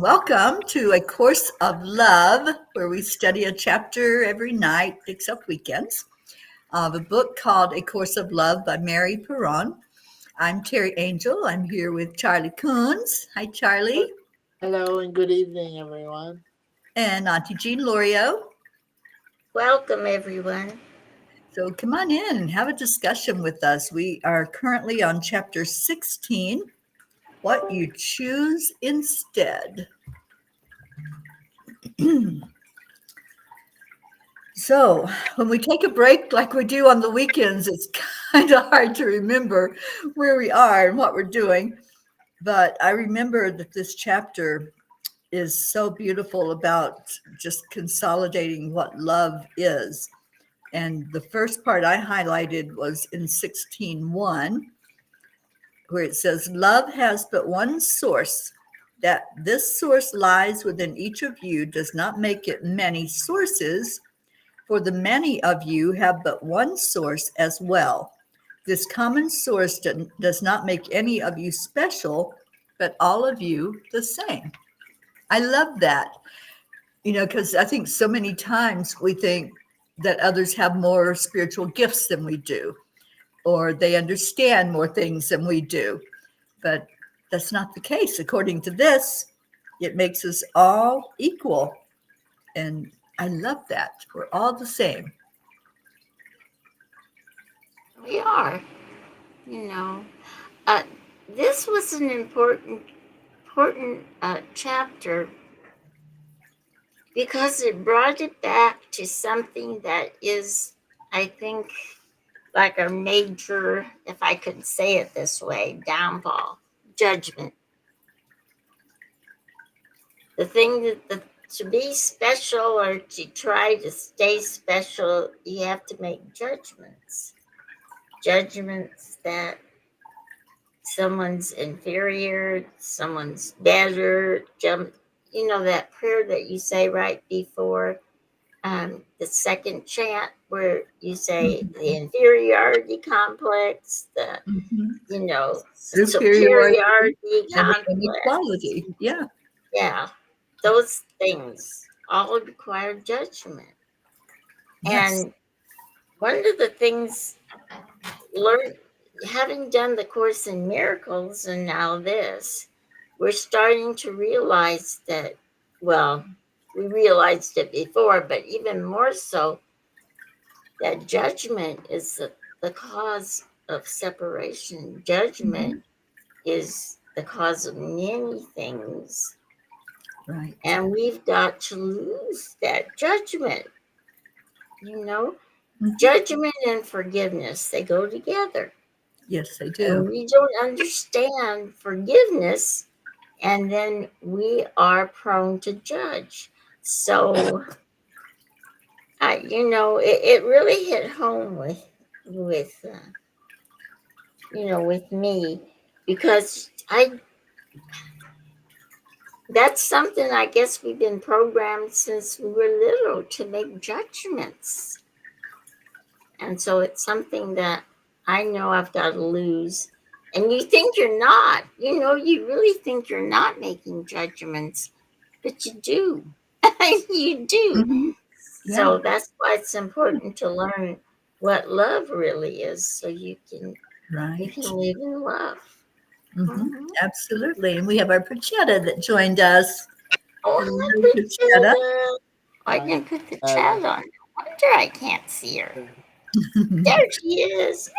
Welcome to A Course of Love, where we study a chapter every night, except weekends, of a book called A Course of Love by Mary Perron. I'm Teri Angel. I'm here with Charlie Coons. Hi, Charlie. Hello and good evening, everyone. And Auntie Jean Lorio. Welcome, everyone. So come on in and have a discussion with us. We are currently on chapter 16, What You Choose Instead. So when we take a break like we do on the weekends, it's kind of hard to remember where we are and what we're doing. But I remember that this chapter is so beautiful about just consolidating what love is. And the first part I highlighted was in 16:1, where it says, love has but one source. That this source lies within each of you does not make it many sources, for the many of you have but one source as well. This common source does not make any of you special, but all of you the same. I love that, because I think so many times we think that others have more spiritual gifts than we do, or they understand more things than we do. But that's not the case. According to this, it makes us all equal. And I love that. We're all the same. We are. This was an important chapter because it brought it back to something that is, I think, like a major, if I could say it this way, downfall, judgment. The thing that to be special or to try to stay special, you have to make judgments. Judgments that someone's inferior, someone's better. That prayer that you say right before the second chant, where you say the inferiority complex, the superiority complex, inequality. Yeah, those things all require judgment. Yes. And one of the things having done the Course in Miracles and now this, we're starting to realize that, well, we realized it before, but even more so, that judgment is the cause of separation. Judgment is the cause of many things. Right. And we've got to lose that judgment. Judgment and forgiveness, they go together. Yes, they do. And we don't understand forgiveness, and then we are prone to judge. So, it really hit home with me, because that's something I guess we've been programmed since we were little to make judgments. And so it's something that I know I've got to lose. And you think you're not, you really think you're not making judgments, but you do. You do. Mm-hmm. Yeah. So that's why it's important to learn what love really is, so you can live in love. Mm-hmm. Absolutely. And we have our Pachetta that joined us. Oh, Pachetta. I didn't put the chat on. No wonder I can't see her. There she is.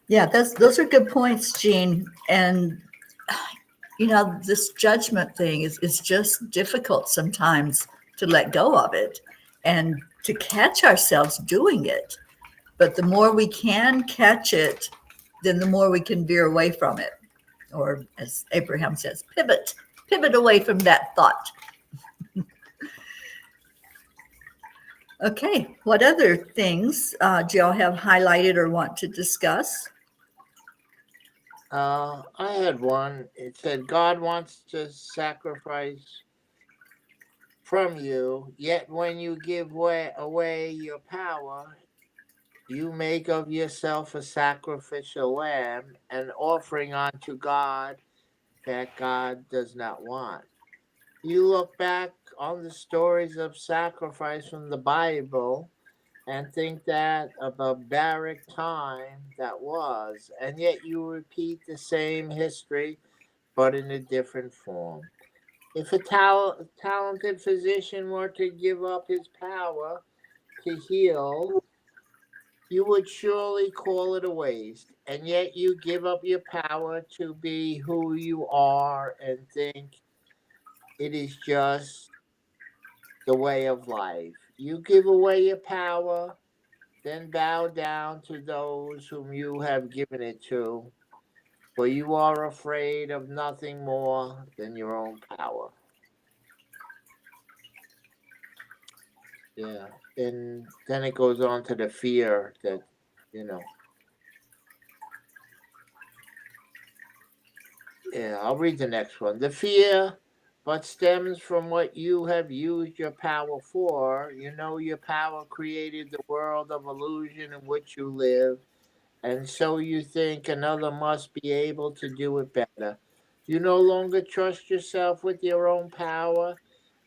Yeah, those are good points, Jean. And this judgment thing is just difficult sometimes to let go of it and to catch ourselves doing it. But the more we can catch it, then the more we can veer away from it. Or as Abraham says, pivot away from that thought. Okay, what other things do y'all have highlighted or want to discuss? I had one. It said, God wants to sacrifice from you, yet when you give away your power, you make of yourself a sacrificial lamb, an offering unto God that God does not want. You look back on the stories of sacrifice from the Bible and think that a barbaric time that was, and yet you repeat the same history but in a different form. If a talented physician were to give up his power to heal, you would surely call it a waste, and yet you give up your power to be who you are and think it is just the way of life. You give away your power, then bow down to those whom you have given it to, for you are afraid of nothing more than your own power. Yeah. And then it goes on to the fear that, you know. Yeah, I'll read the next one. The fear but stems from what you have used your power for. You know your power created the world of illusion in which you live, and so you think another must be able to do it better. You no longer trust yourself with your own power,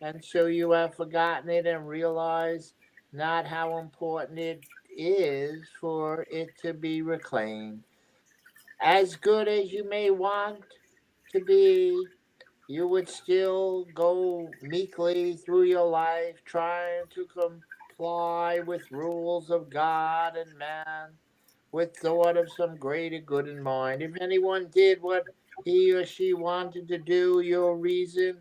and so you have forgotten it and realize not how important it is for it to be reclaimed. As good as you may want to be, you would still go meekly through your life trying to comply with rules of God and man with thought of some greater good in mind. If anyone did what he or she wanted to do, your reason,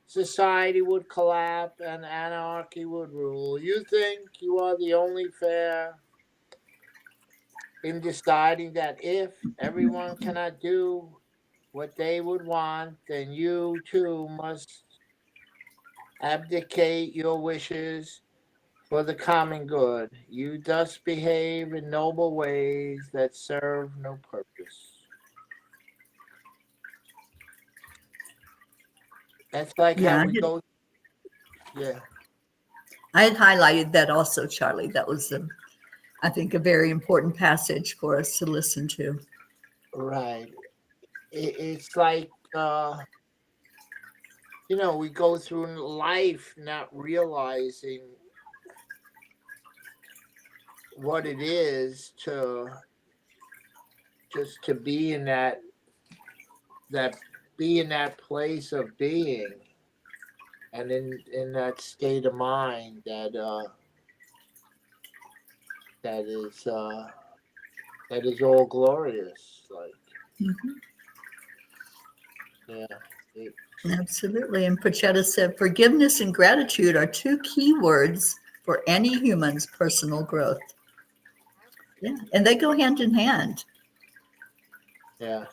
society would collapse and anarchy would rule. You think you are the only fair in deciding that if everyone cannot do what they would want, then you too must abdicate your wishes for the common good. You thus behave in noble ways that serve no purpose. That's like how Yeah, we go. Yeah, I had highlighted that also, Charlie. That was, I think, a very important passage for us to listen to. right. It's like, we go through life not realizing what it is to just to be in that be in that place of being and in that state of mind that is that is all glorious. Like, Mhm. yeah, it, Absolutely. And Pachetta said, forgiveness and gratitude are two key words for any human's personal growth. Yeah. And they go hand in hand. yeah.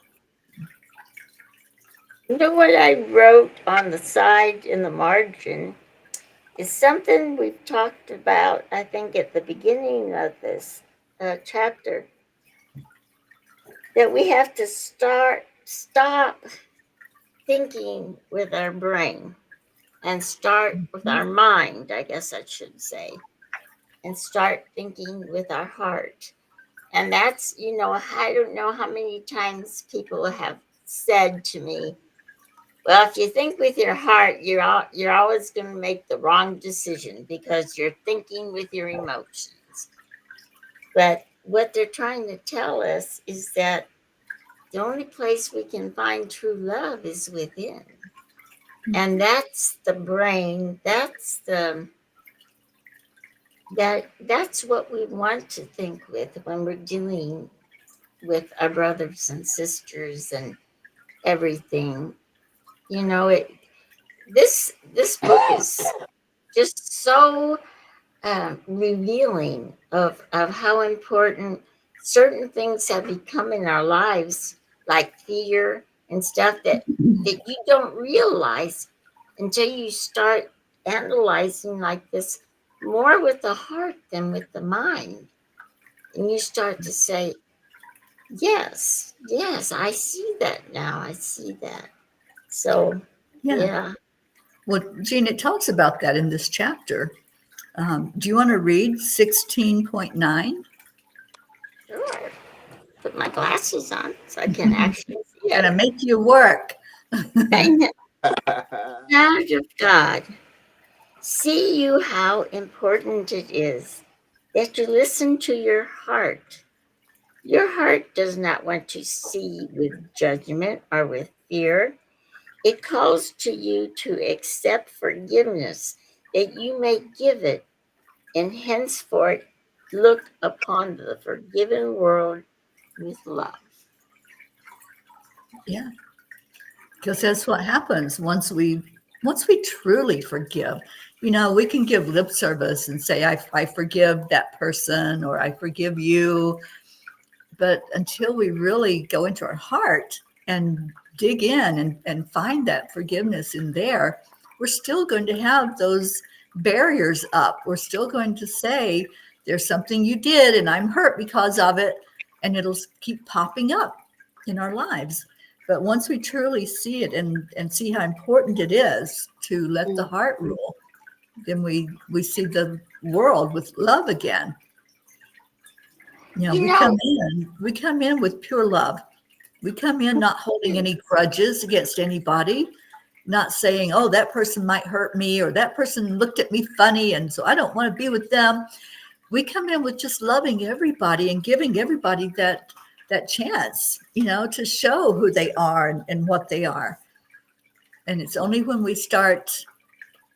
You know what I wrote on the side in the margin is something we've talked about, I think, at the beginning of this chapter, that we have to stop thinking with our brain and start with our mind, I guess I should say, and start thinking with our heart. And that's, I don't know how many times people have said to me, well, if you think with your heart, you're always going to make the wrong decision because you're thinking with your emotions. But what they're trying to tell us is that the only place we can find true love is within. And that's the brain. That's what we want to think with when we're dealing with our brothers and sisters and everything. This book is just so revealing of how important certain things have become in our lives, like fear and stuff that you don't realize until you start analyzing like this more with the heart than with the mind. And you start to say, yes, I see that now. I see that. So, Yeah. yeah. Well, Jean, it talks about that in this chapter. Do you want to read 16.9? Sure. Put my glasses on so I can actually see Gonna it. make you work. I know. Child of God, see you how important it is that you listen to your heart. Your heart does not want to see with judgment or with fear. It calls to you to accept forgiveness that you may give it, and henceforth look upon the forgiven world with love. Yeah, because that's what happens once we truly forgive. We can give lip service and say, I forgive that person, or I forgive you. But until we really go into our heart and dig in and find that forgiveness in there, we're still going to have those barriers up. We're still going to say, there's something you did and I'm hurt because of it. And it'll keep popping up in our lives. But once we truly see it and see how important it is to let the heart rule, then we see the world with love again. You We know, come in with pure love. We come in not holding any grudges against anybody, not saying, oh, that person might hurt me, or that person looked at me funny, and so I don't want to be with them. We come in with just loving everybody and giving everybody that chance, to show who they are and what they are. And it's only when we start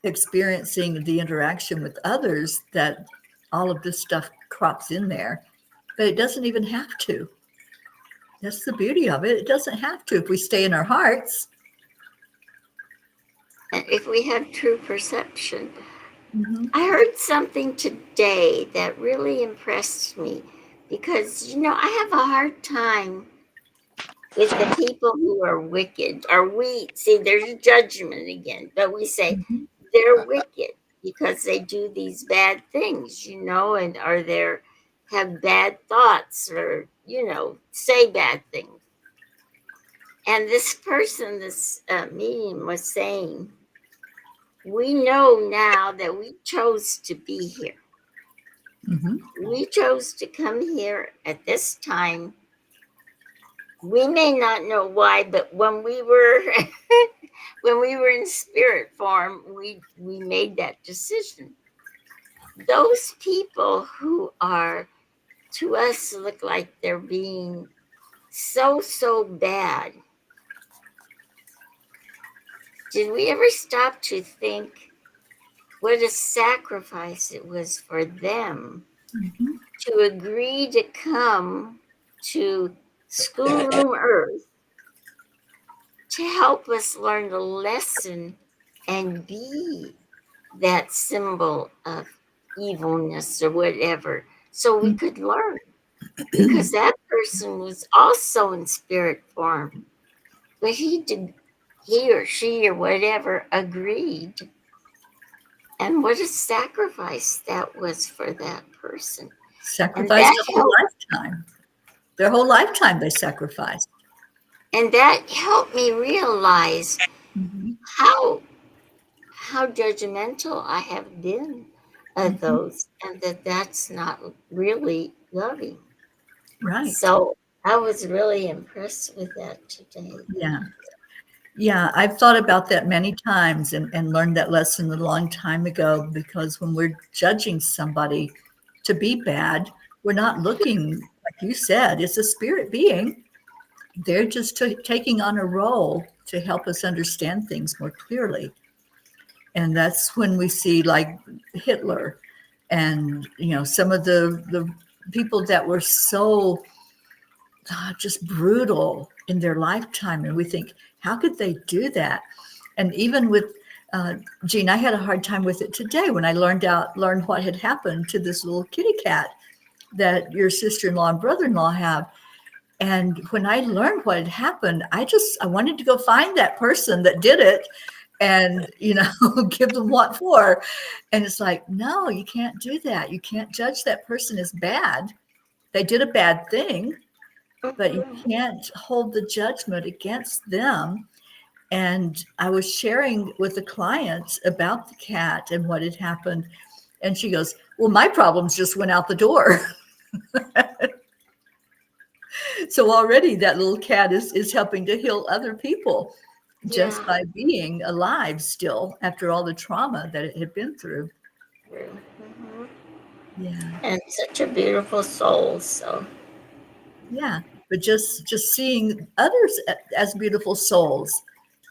experiencing the interaction with others that all of this stuff crops in there. But it doesn't even have to. That's the beauty of it. It doesn't have to if we stay in our hearts. if we have true perception. Mm-hmm. I heard something today that really impressed me because, I have a hard time with the people who are wicked. Or we see there's judgment again, but we say Mm-hmm. they're wicked because they do these bad things, and or they have bad thoughts, or say bad things. And this person, this medium, was saying, we know now that we chose to be here. Mm-hmm. We chose to come here at this time. We may not know why, but when we were when we were in spirit form, we made that decision. Those people who are to us look like they're being so bad. Did we ever stop to think what a sacrifice it was for them Mm-hmm. to agree to come to schoolroom Earth to help us learn the lesson and be that symbol of evilness or whatever, so we could learn? Because that person was also in spirit form, but he or she or whatever agreed. And what a sacrifice that was for that person. And Sacrificed that a whole helped, lifetime. Their whole lifetime they sacrificed. me realize Mm-hmm. how judgmental I have been of Mm-hmm. those, and that's not really loving. Right. So I was really impressed with that today. Yeah. Yeah. I've thought about that many times and learned that lesson a long time ago, because when we're judging somebody to be bad, we're not looking, like you said, it's a spirit being. They're just taking on a role to help us understand things more clearly. And that's when we see, like, Hitler and some of the people that were so just brutal in their lifetime, and we think, how could they do that? And even with Jean, I had a hard time with it today when I learned what had happened to this little kitty cat that your sister-in-law and brother-in-law have. And when I learned what had happened, I wanted to go find that person that did it and, give them what for. And it's like, no, you can't do that. You can't judge that person as bad. They did a bad thing, but you can't hold the judgment against them. And I was sharing with the client about the cat and what had happened. And she goes, well, my problems just went out the door. So already that little cat is helping to heal other people. just Yeah. by being alive still after all the trauma that it had been through. Mhm. Yeah. And such a beautiful soul. So Yeah. But just seeing others as beautiful souls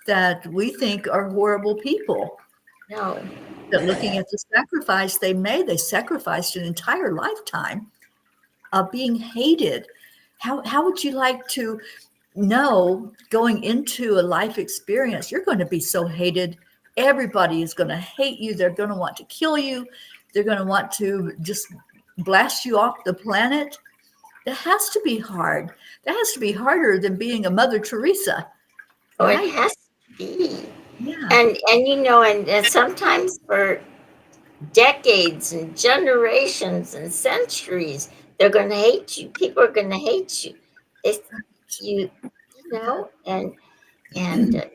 that we think are horrible people, no. that looking at the sacrifice they made, they sacrificed an entire lifetime of being hated. How would you like to know going into a life experience, you're going to be so hated? Everybody is going to hate you. They're going to want to kill you. They're going to want to just blast you off the planet. That has to be hard. That has to be harder than being a Mother Teresa, Oh, it right? has to be. Yeah. And you know, and sometimes for decades and generations and centuries, they're going to hate you. People are going to hate you. It's you know, and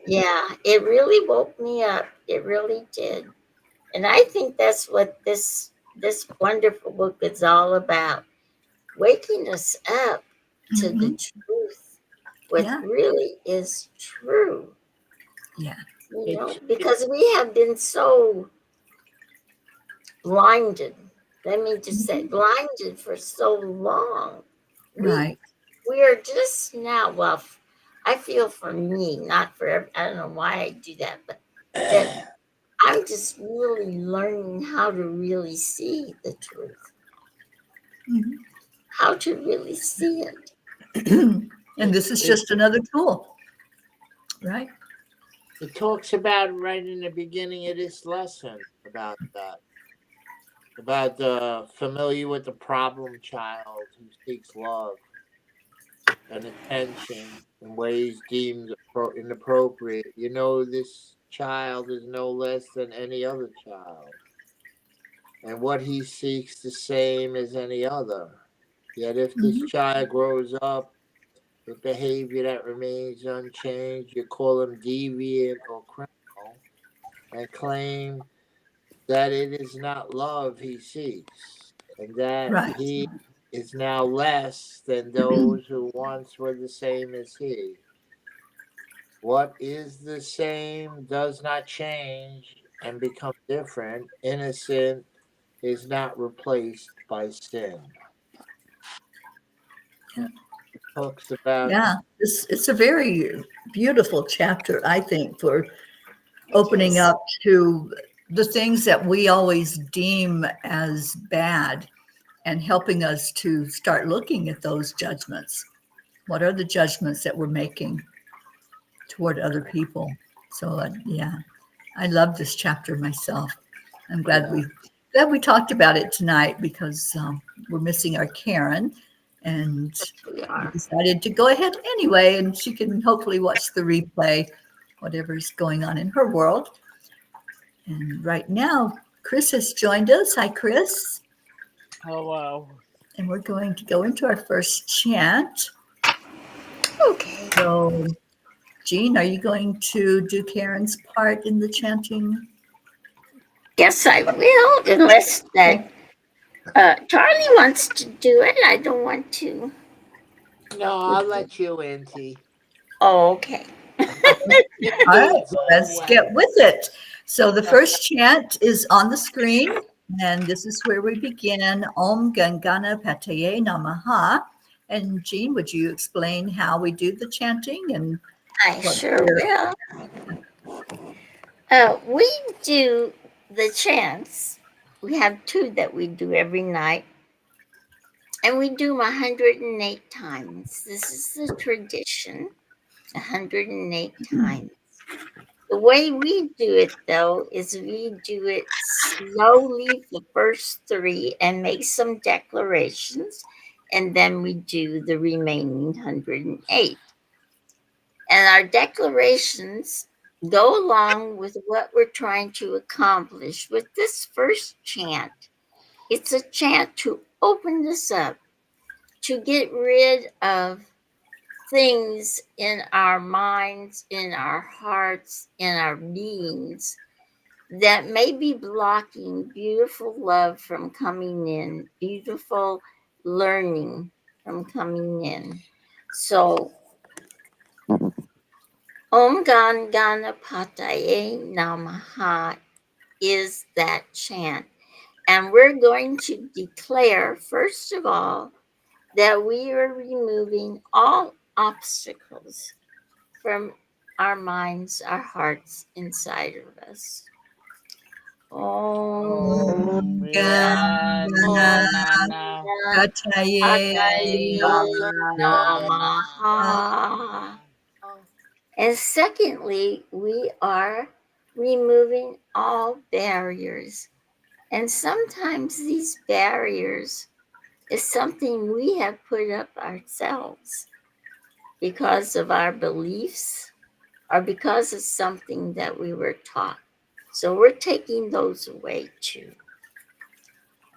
yeah, it really woke me up. It really did. And I think that's what this wonderful book is all about, waking us up to the Hmm. truth, what Yeah. really is true, Yeah. you know, It's because we have been so blinded. Let me just say, Mhm. blinded for so long. We Right. we are just now. Well, I feel for me, not for. I don't know why I do that, but that I'm just really learning how to really see the truth, Mhm. how to really see it. And this is it just another tool, right? it talks about right in the beginning of this lesson about that, about the familiar with the problem child who seeks love and attention in ways deemed inappropriate. You know, this child is no less than any other child, and what he seeks the same as any other. Yet, if this Mhm. child grows up with behavior that remains unchanged, you call him deviant or criminal and claim that it is not love he seeks, and that Right. he is now less than those who once were the same as he. What is the same does not change and become different. Innocent is not replaced by sin. Yeah. Talks about Yeah. It's a very beautiful chapter, I think, for It opening is. up to the things that we always deem as bad and helping us to start looking at those judgments. What are the judgments that we're making toward other people? So, yeah, I love this chapter myself. I'm glad yeah. we talked about it tonight because we're missing our Karen, and We we are. decided to go ahead anyway, and she can hopefully watch the replay, whatever's going on in her world. And right now, Chris has joined us. Hi, Chris. Hello. And we're going to go into our first chant. Okay. So, Jean, are you going to do Karen's part in the chanting? Yes, I will, unless that Okay. Charlie wants to do it. I don't want to. No, I'll let you, Auntie. Oh, okay. I'll let you All do right, it my let's get way. with it. So the first chant is on the screen, and this is where we begin. Om Gam Ganapataye Namaha. And Jean, would you explain how we do the chanting and I what sure we're will. We do the chants. We have two that we do every night, and we do them 108 times. This is the tradition, 108 times. The way we do it, though, is we do it slowly, the first three, and make some declarations, and then we do the remaining 108. And our declarations go along with what we're trying to accomplish with this first chant. It's a chant to open this up, to get rid of things in our minds, in our hearts, in our beings that may be blocking beautiful love from coming in, beautiful learning from coming in. So, Om Gam Ganapataye Namaha is that chant. And we're going to declare, first of all, that we are removing all obstacles from our minds, our hearts inside of us. Om Om Nana Ganapataye Namaha. And secondly, we are removing all barriers. And sometimes these barriers is something we have put up ourselves because of our beliefs or because of something that we were taught. So we're taking those away too.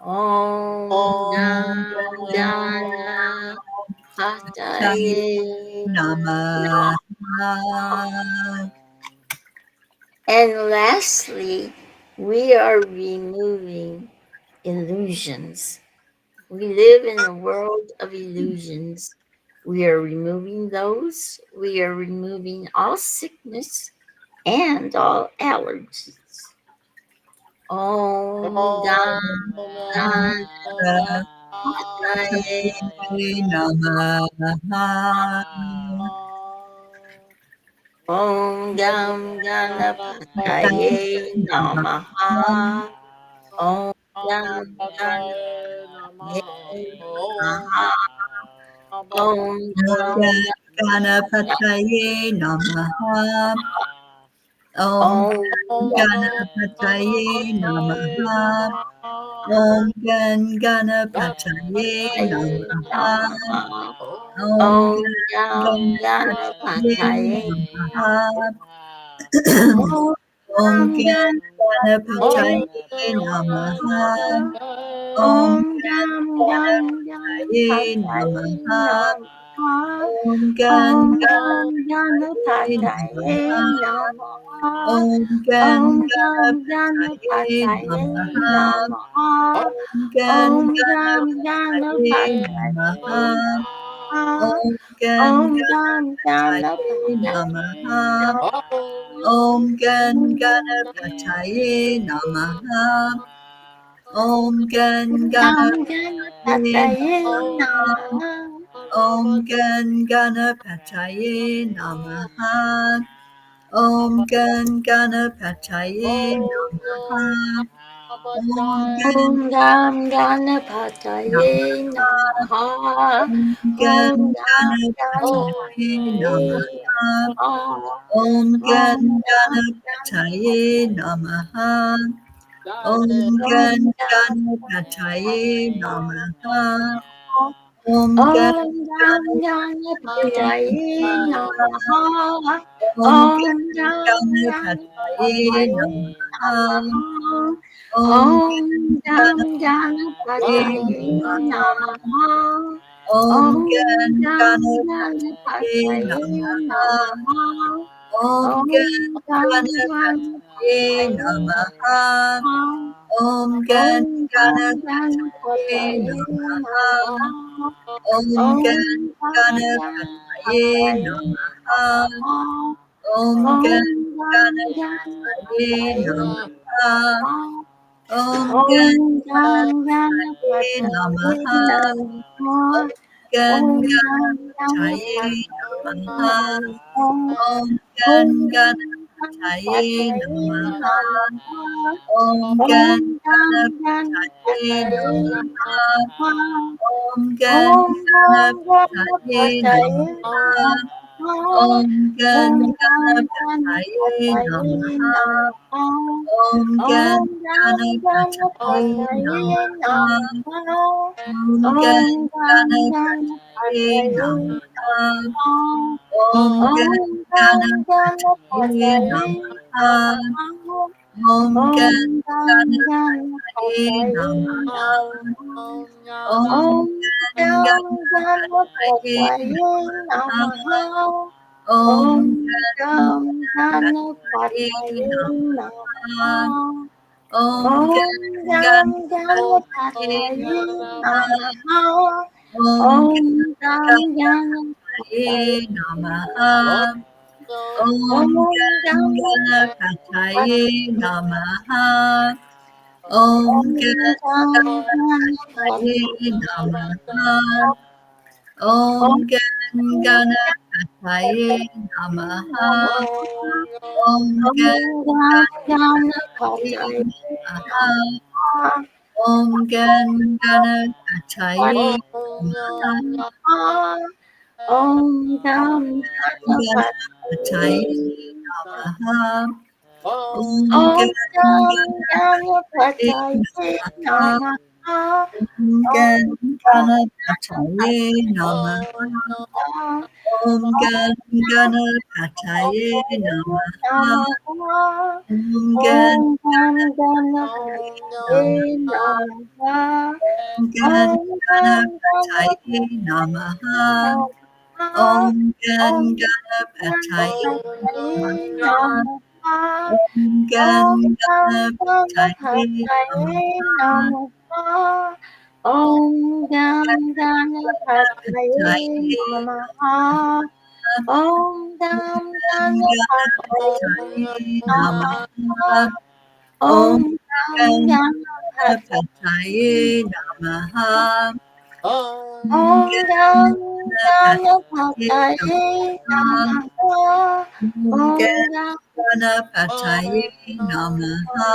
Om Ganapataye Namaha. Namaha. And lastly, we are removing illusions. We live in a world of illusions. We are removing those. We are removing all sickness and all allergies. Om Ganapataye Namaha. Om Ganapataye Namaha. Om Ganapataye Namaha. Om Ganapataye Namaha. Om Ganapataye Namaha. Om Ganapataye Namaha. Om Om Ganapataye Ganapataye Namaha. Om Om Ganapataye Ganapataye Namaha. Om Om Ganapataye Namaha. Om Ganapataye Ganapataye Namaha. Namaha. Om Om Ganapataye Ganapataye Namaha. Namaha. Om Om Ganapataye Ganapataye Namaha. Namaha. Om Om Ganapataye Ganapataye Namaha. Namaha. Om Om Ganapataye Namaha. Om Om Ganapataye Ganapataye Namaha. Namaha. Om Ganapataye Namaha. Om Ganapataye Namaha. Om Om Ganapataye Namaha. Om Ganapataye Ganapataye Namaha. Namaha. Om Om Ganapataye Namaha. Om Ganapataye Namaha. Om Ganapataye Ganapataye Namaha. Namaha. Om Om Ganapataye Ganapataye Namaha. Namaha. Om Om Ganapataye Ganapataye Namaha. Namaha. Om Om Ganapataye Ganapataye Namaha. Namaha. Om Om Ganapataye Ganapataye Namaha. Namaha. Om Om Ganapataye Ganapataye Namaha. Namaha. Om Om Ganapataye Ganapataye Namaha. Namaha. Om Om Ganapataye Ganapataye Namaha. Namaha. Om Om Ganapataye Ganapataye Namaha. Namaha. Om Om Ganapataye Ganapataye Namaha. Namaha. Om Om Ganapataye Ganapataye Namaha. Namaha. Om Om Ganapataye Ganapataye Namaha. Namaha. Om Om Ganapataye Ganapataye Namaha. Namaha. Om Om Ganapataye Ganapataye Namaha. Namaha. Om Om Ganapataye Ganapataye Namaha. Namaha. Om Om Ganapataye Ganapataye Namaha. Namaha. Om Om Ganapataye Ganapataye Namaha. Namaha. Om Om Ganapataye Ganapataye Namaha. Namaha. Om Om Ganapataye Ganapataye Namaha. Namaha. Om Om Ganapataye Ganapataye Namaha. Namaha. Om Om Ganapataye Ganapataye Namaha. Namaha. Om Om Ganapataye Ganapataye Namaha. Namaha. Om Gam Ganapataye Namaha. Om Gam Ganapataye Namaha. Om Gam Ganapataye Namaha. Om Gam Ganapataye Namaha. Om Gam Ganapataye Namaha. Om Gam Ganapataye Ganapataye Namaha. Om Om Gam Gam Ganapataye Ganapataye Namaha. Namaha. Om Gam Om Ganapataye Namaha. Om Gam Ganapataye Namaha. Namaha. Om Gam Om Gam Ganapataye Ganapataye Namaha. Namaha. Om Gam Om Gam Ganapataye Namaha. Namaha. Om Gam Om Ganapataye Ganapataye Namaha. Namaha. Om Gam Om Gam Ganapataye Ganapataye Namaha. Namaha. Om Gam Ganapataye Ganapataye Namaha. Om Gam Ganapataye Namaha. Namaha. Om Om Gam Ganapataye Ganapataye Namaha. Om Om Gam Ganapataye Ganapataye Namaha. Namaha.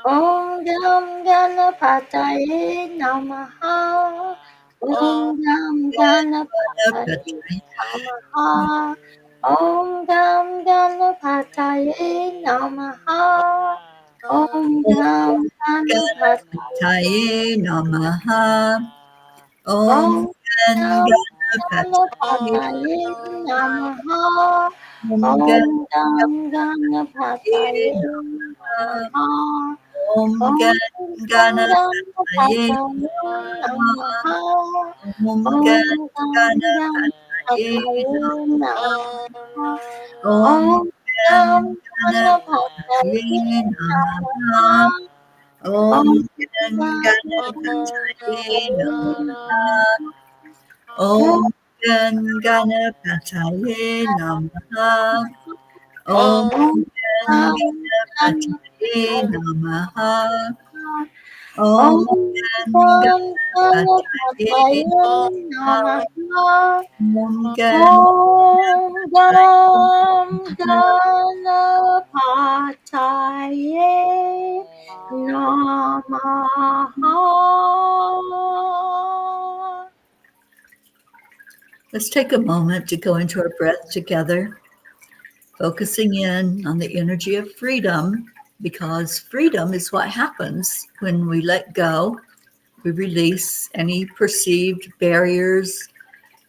Om Om Gam Ganapataye Namaha. Om Gam Ganapataye Namaha. Om Gam Ganapataye Ganapataye Namaha. Om Gam Ganapataye Namaha. Om Gam Ganapataye Namaha. Om Om Gam Ganapataye Ganapataye Namaha. Om Om Gam Ganapataye Ganapataye Namaha. Om Om Gam Ganapataye Ganapataye Namaha. Om Om Gam Ganapataye Ganapataye Namaha. Om Om Gam Ganapataye Ganapataye Namaha. Namaha. Om Om Gam Ganapataye Namaha. Ganapataye Om Namaha. Ganapataye Namaha. Om Om Gam Ganapataye Namaha. Om Om Gam Ganapataye Ganapataye Namaha. Namaha. Om Om Ganapataye Gam Namaha. Ganapataye Namaha. Let's take a moment to go into our breath together, focusing in on the energy of freedom, because freedom is what happens when we let go. We release any perceived barriers,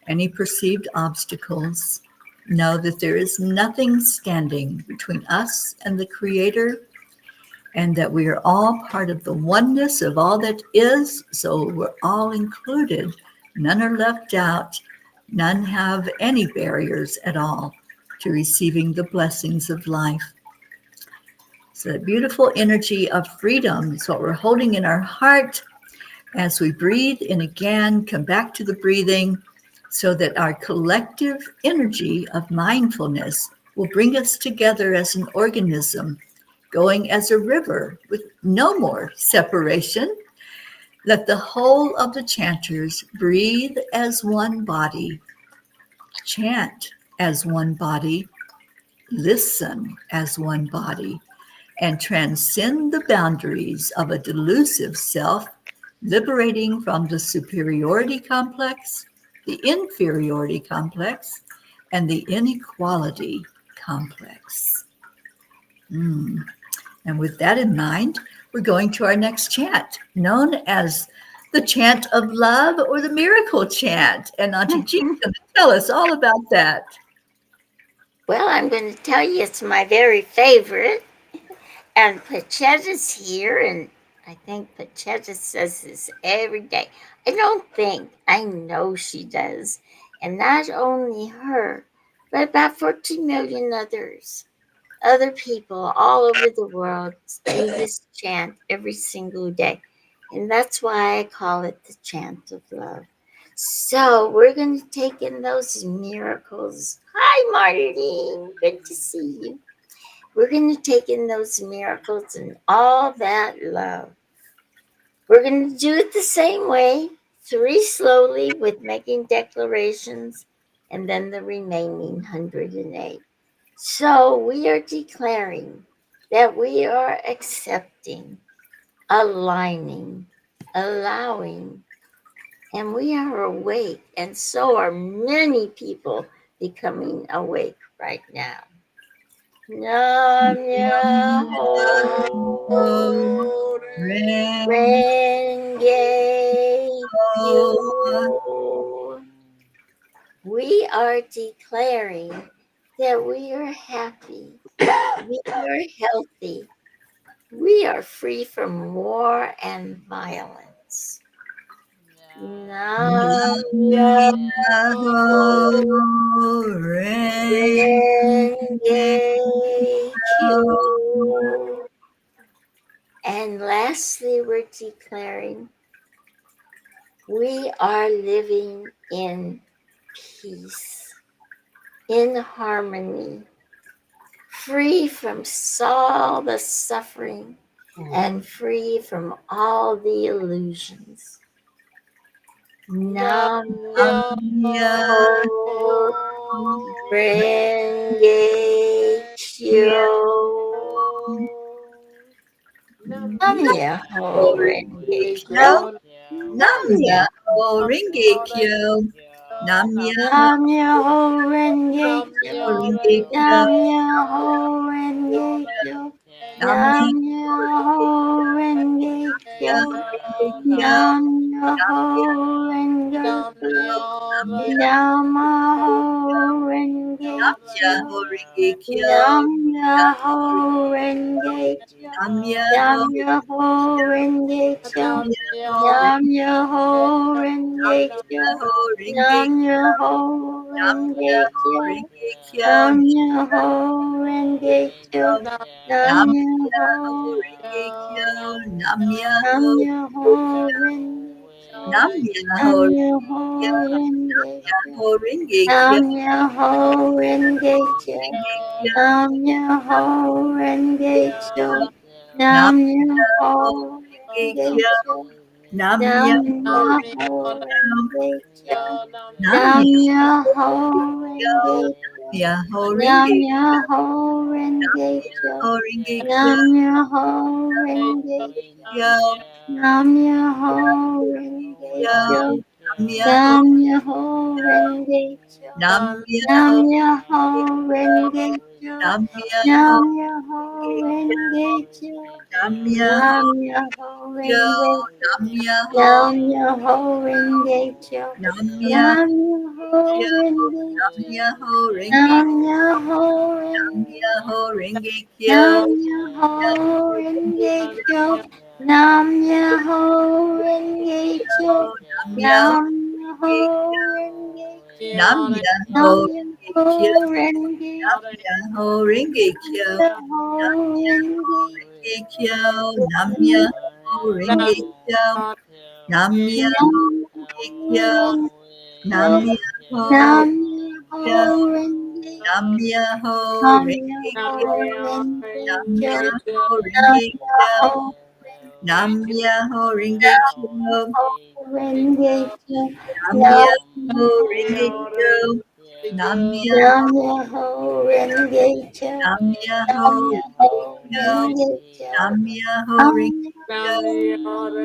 any perceived obstacles. Know that there is nothing standing between us and the Creator, and that we are all part of the oneness of all that is. So we're all included. None are left out. None have any barriers at all to receiving the blessings of life. So that beautiful energy of freedom is what we're holding in our heart as we breathe in again, come back to the breathing, so that our collective energy of mindfulness will bring us together as an organism, going as a river with no more separation. Let the whole of the chanters breathe as one body, chant as one body, listen as one body, and transcend the boundaries of a delusive self, liberating from the superiority complex, the inferiority complex, and the inequality complex. And with that in mind, we're going to our next chant, known as the chant of love or the miracle chant. And Auntie G is going to tell us all about that. Well, I'm going to tell you it's my very favorite. And Pachetta's here, and I think Pachetta says this every day. I don't think, I know she does. And not only her, but about 14 million others. Other people all over the world do this chant every single day. And that's why I call it the chant of love. So we're going to take in those miracles. Hi, Marlene. Good to see you. We're going to take in those miracles and all that love. We're going to do it the same way, 3 slowly with making declarations, and then the remaining 108. So we are declaring that we are accepting, aligning, allowing, and we are awake. And so are many people becoming awake right now. Nam Myoho Renge Kyo. We are declaring that we are happy, we are healthy, we are free from war and violence. Nam Myoho Renge Kyo. And lastly, we're declaring we are living in peace, in harmony, free from all the suffering and free from all the illusions. Nam Myoho Renge Kyo. Nam Myoho Renge Kyo. Nam Nam Myoho Renge Kyo. Nam Nam Myoho Renge Myoho Kyo. Renge Kyo. Nam Myoho Renge Kyo. Nam Nam Myoho Myoho Renge Kyo. Renge Kyo. Nam Myoho Renge Kyo. Nam Myoho Renge Kyo. Nam Myoho Renge Kyo. Nam Myoho Renge Kyo. Nam Nam Myoho Myoho Renge Kyo. Renge Nam Myoho Renge Kyo. Renge Nam Myoho Renge Kyo. Kyo. Nam Myoho Renge Kyo. Nam Nam Myoho Myoho Renge Kyo. Nam Nam Myoho Myoho Renge Kyo. Nam Nam Myoho Myoho Kyo. Renge Kyo. Myoho Renge Nam Kyo. Myoho Renge Kyo. Renge Kyo. Nam Myoho Renge Kyo. Nam Nam Myoho Renge Renge Kyo. Kyo. Nam Nam Myoho Myoho Renge Kyo. Nam Nam Myoho Myoho Kyo. Renge Kyo. Myoho Nam Renge Myoho Renge Kyo. Myoho Renge Kyo. Nam Myoho Renge Kyo. Kyo. Nam Myoho Renge Kyo. Kyo. Nam Myoho Nam Myoho Renge Kyo. Nam Nam Myoho Myoho Renge Kyo. Nam Myoho Nam Myoho Renge Kyo. Nam Myoho Nam Myoho Kyo. Renge Kyo. Nam Myoho Nam Myoho Renge Kyo. Nam Myoho Nam Myoho Kyo. Renge Nam Kyo. Myoho Renge Nam Myoho Renge Myoho Renge Kyo. Nam Myoho Renge Kyo. Nam Myoho Renge Kyo. Nam Myoho Nam Myoho Renge Renge Kyo. Nam Myoho Nam Renge Kyo. Myoho Renge Nam Myoho Renge Kyo. Nam Myoho Renge Renge Kyo. Nam Myoho Renge Kyo. Nam Myoho Nam Renge Kyo. Nam Myoho Myoho Nam Renge Kyo. Myoho Renge Nam Myoho Nam Renge Myoho Kyo. Renge Nam Kyo. Myoho Nam Renge Kyo. Myoho Nam Myoho Renge Kyo. Renge Kyo. Nam Nam Myoho Renge Kyo. Nam Myoho Nam Myoho Renge Kyo. Nam Myoho Nam Myoho Renge Kyo. Renge Kyo. Nam Myoho Nam Renge Kyo. Myoho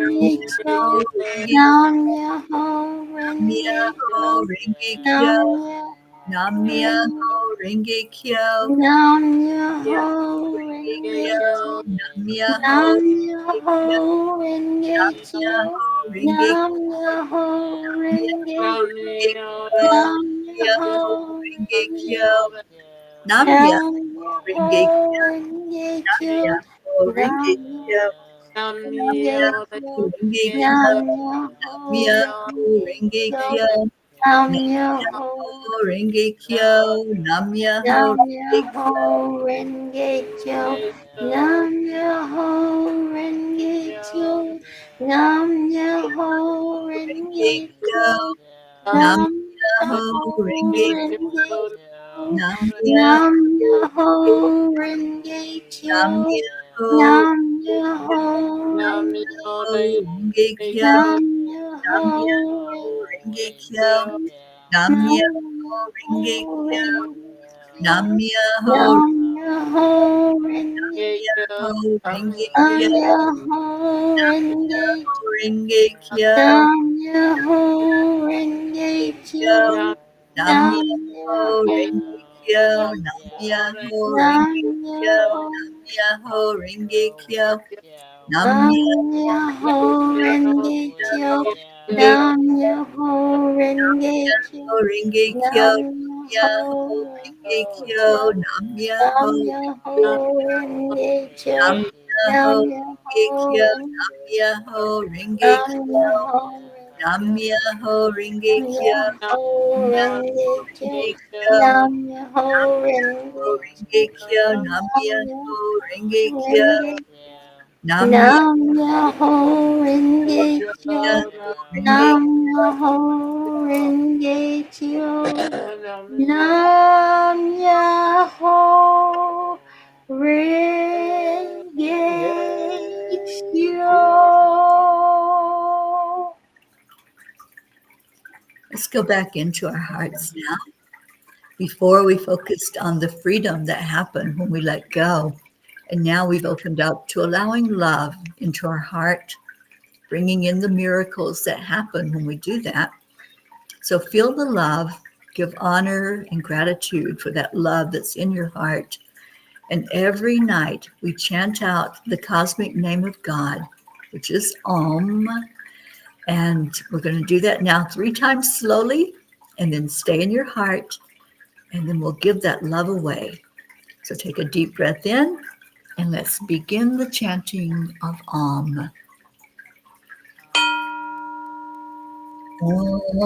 Renge Kyo. Renge Nam Myoho Nam Renge Myoho Kyo. Renge Kyo. Nam Myoho Nam Renge Myoho Renge Kyo. Nam Myoho Renge Renge Kyo. Kyo. Nam Myoho Nam Renge Myoho Kyo. Renge Nam Kyo. Myoho Renge Nam Kyo. Myoho Renge Myoho Kyo. Renge Kyo. Nam Myoho Myoho Renge Renge Kyo. Kyo. Nam Nam Myoho Myoho Renge Kyo. Renge Nam Kyo. Myoho Renge Nam Kyo. Myoho Nam Renge Kyo. Myoho Renge Kyo. Nam Myoho Nam Myoho Renge Renge Kyo. Kyo. Nam Nam Myoho Myoho Renge Kyo. Nam Myoho Nam Renge Myoho Kyo. Renge Kyo. Nam Myoho Renge Kyo. Nam Myoho Renge Renge Kyo. Kyo. Nam Nam Myoho Myoho Renge Renge Kyo. Kyo. Nam Nam Myoho Myoho Renge Nam Kyo. Myoho Nam Myoho Renge Renge Kyo. Nam Nam Myoho Myoho Renge Kyo. Nam Nam Myoho Renge Myoho Kyo. Renge Nam Kyo. Myoho Nam Myoho Renge Renge Nam Kyo. Myoho Renge Renge Kyo. Nam Myoho Renge Kyo. Nam Nam Myoho Myoho Renge Kyo. Nam Renge Myoho Nam Renge Kyo. Myoho Nam Myoho Renge Kyo. Nam Nam Myoho Myoho Renge Kyo. Renge Nam Myoho Renge Kyo. Renge Kyo. Nam Myoho Myoho Renge Renge Kyo. Kyo. Nam Nam Myoho Myoho Renge Kyo. Nam Nam Myoho Myoho Renge Kyo. Nam Renge Myoho Renge Nam Kyo. Myoho Nam Renge Myoho Renge Nam Kyo. Myoho Renge Myoho Kyo. Renge Kyo. Nam Myoho Renge Renge Kyo. Nam Nam Myoho Renge Myoho Kyo. Renge Nam Nam Myoho Renge Kyo. Myoho Renge Nam Myoho Renge Kyo. Nam Myoho Renge Kyo. Let's go back into our hearts now. Before we focused on the freedom that happened when we let go. And now we've opened up to allowing love into our heart, bringing in the miracles that happen when we do that. So feel the love, give honor and gratitude for that love that's in your heart. And every night we chant out the cosmic name of God, which is Om. And we're going to do that now 3 times slowly, and then stay in your heart, and then we'll give that love away. So take a deep breath in, and let's begin the chanting of Om. Om.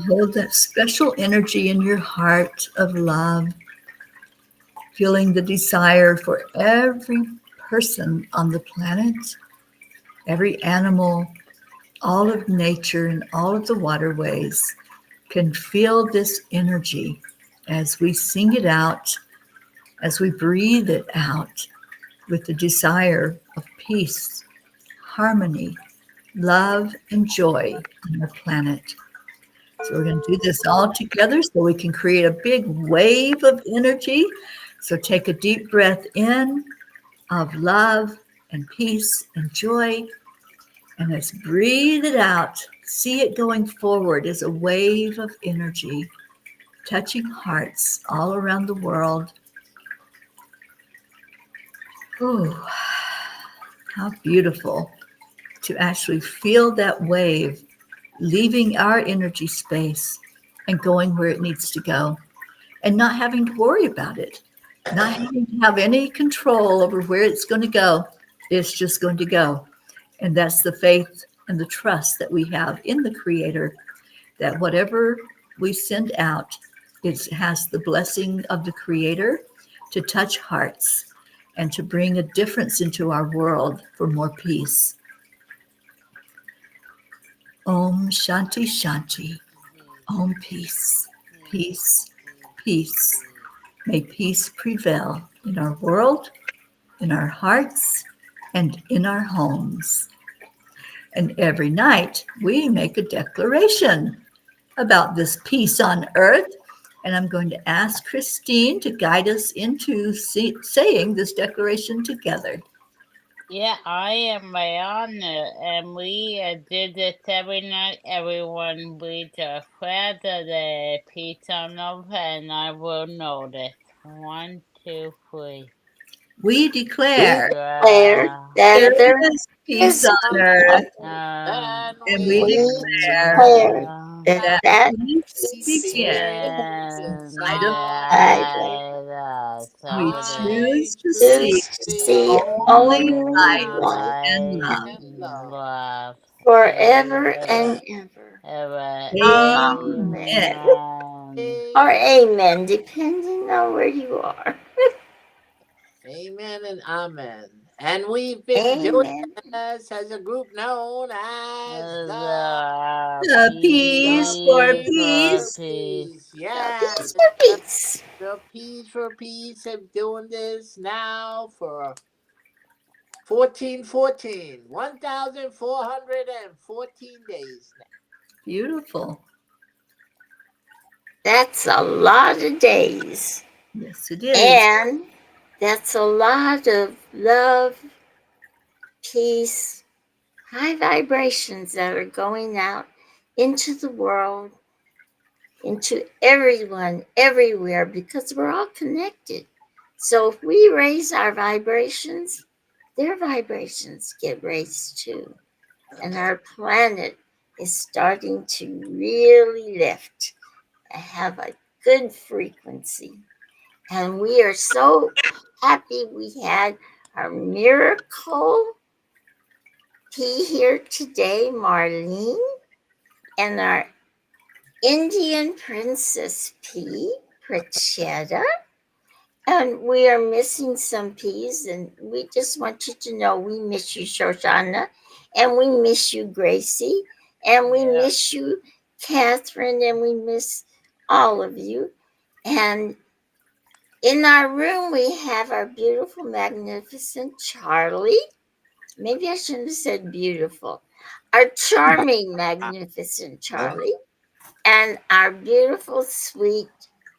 Hold that special energy in your heart of love, feeling the desire for every person on the planet, every animal, all of nature, and all of the waterways can feel this energy as we sing it out, as we breathe it out with the desire of peace, harmony, love, and joy on our planet. So we're going to do this all together so we can create a big wave of energy. So take a deep breath in of love and peace and joy. And let's breathe it out. See it going forward as a wave of energy, touching hearts all around the world. Oh, how beautiful to actually feel that wave leaving our energy space and going where it needs to go, and not having to worry about it, not having to have any control over where it's going to go. It's just going to go. And that's the faith and the trust that we have in the Creator, that whatever we send out, it has the blessing of the Creator to touch hearts and to bring a difference into our world for more peace. Om Shanti Shanti. Om peace, peace, peace. May peace prevail in our world, in our hearts, and in our homes. And every night we make a declaration about this peace on earth. And I'm going to ask Christine to guide us into saying this declaration together. Yeah, I am my honor, and we did this every night. Everyone, we just spread the peace on over, and I will notice. 1, 2, 3. We We declare Declare that there there is peace is on peace earth, on earth. and and we We declare declare that that that peace peace begins begin inside of inside us. of We the choose to see choose to see only only light light and light love. and love. love forever ever, and ever. ever, Amen. Amen. amen. Or Amen. amen, depending on where you are. Amen and amen. And we've been doing Amen. this as a group known as the The The peace for peace Peace for for peace. peace. Peace. The Yeah, peace for peace. the Peace for Peace of doing this now for 1,414 days now. Beautiful. That's a lot of days. Yes, it is. And that's a lot of love, peace, high vibrations that are going out into the world, into everyone, everywhere, because we're all connected. So if we raise our vibrations, their vibrations get raised too. And our planet is starting to really lift and have a good frequency. And we are so happy we had our miracle P here today, Marlene, and our Indian Princess P, Prachetta. And we are missing some P's, and we just want you to know we miss you, Shoshana, and we miss you, Gracie, and we Yeah. miss you, Catherine, and we miss all of you. And in our room, we have our beautiful, magnificent Charlie. Maybe I shouldn't have said beautiful. Our charming, magnificent Charlie. And our beautiful, sweet,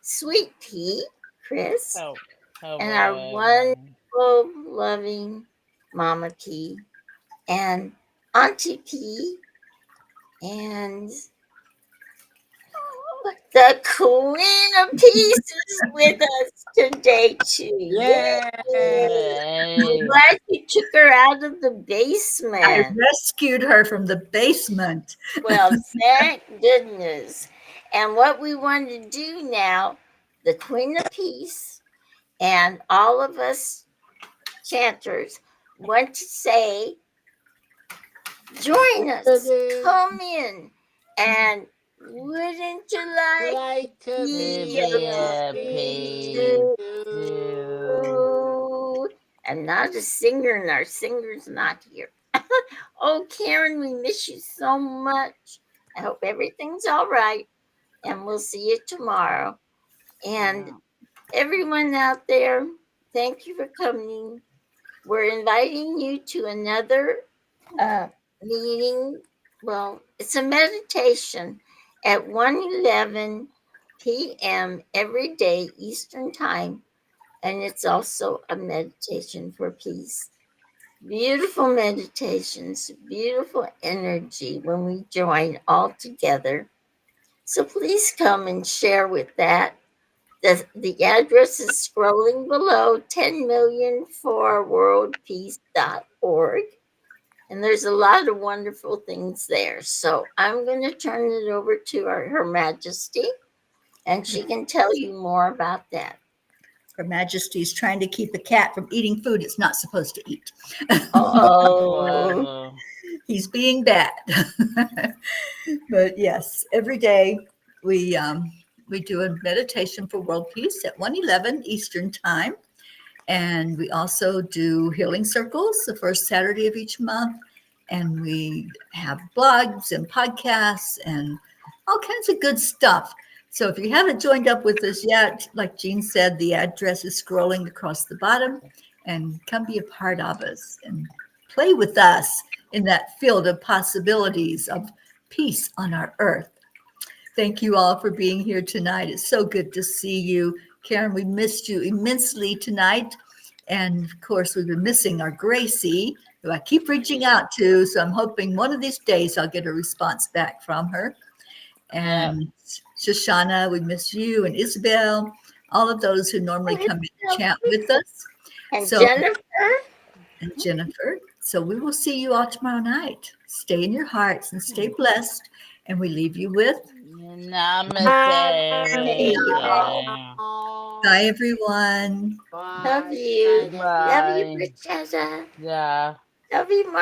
sweet pea, Chris. Oh, And our hello. wonderful, loving Mama P. And Auntie P. And the Queen of Peace is with us today, too. Yay! Yay! I'm Yay. glad you took her out of the I basement. rescued her from the basement. Well, thank goodness. And what we want to do now, the Queen of Peace and all of us chanters want to say, join us, Wouldn't come in, and wouldn't you like like to To be be be a a a piece piece peace to too? I'm not a singer, and our singer's not here. Oh, Karen, we miss you so much. I hope everything's all right, and we'll see you tomorrow. And everyone out there, thank you for coming. We're inviting you to another meeting. Well, it's a meditation at 1:11 p.m. every day Eastern Time, and it's also a meditation for peace. Beautiful meditations, beautiful energy when we join all together. So please come and share with that. The address is scrolling below, 10,000,000 for worldpeace.org. And there's a lot of wonderful things there. So I'm going to turn it over to Her Majesty, and she can tell you more about that. Her Majesty's trying to keep a cat from eating food it's not supposed to eat. Oh, He's being bad. But yes, every day we do a meditation for world peace at 1:11 Eastern Time. And we also do healing circles the first Saturday of each month. And we have blogs and podcasts and all kinds of good stuff. So if you haven't joined up with us yet, like Jean said, the address is scrolling across the bottom, and come be a part of us and play with us in that field of possibilities of peace on our earth. Thank you all for being here tonight. It's so good to see you. Karen, we missed you immensely tonight. And of course, we've been missing our Gracie, who I keep reaching out to. So I'm hoping one of these days I'll get a response back from her. And Shoshana, we miss you, and Isabel, all of those who normally come in and chat with us. And So, Jennifer. and Jennifer. So we will see you all tomorrow night. Stay in your hearts and stay blessed. And we leave you with Namaste. bye, everyone. Love you. Bye. Love you, Bye. Princessa. Yeah. Love you,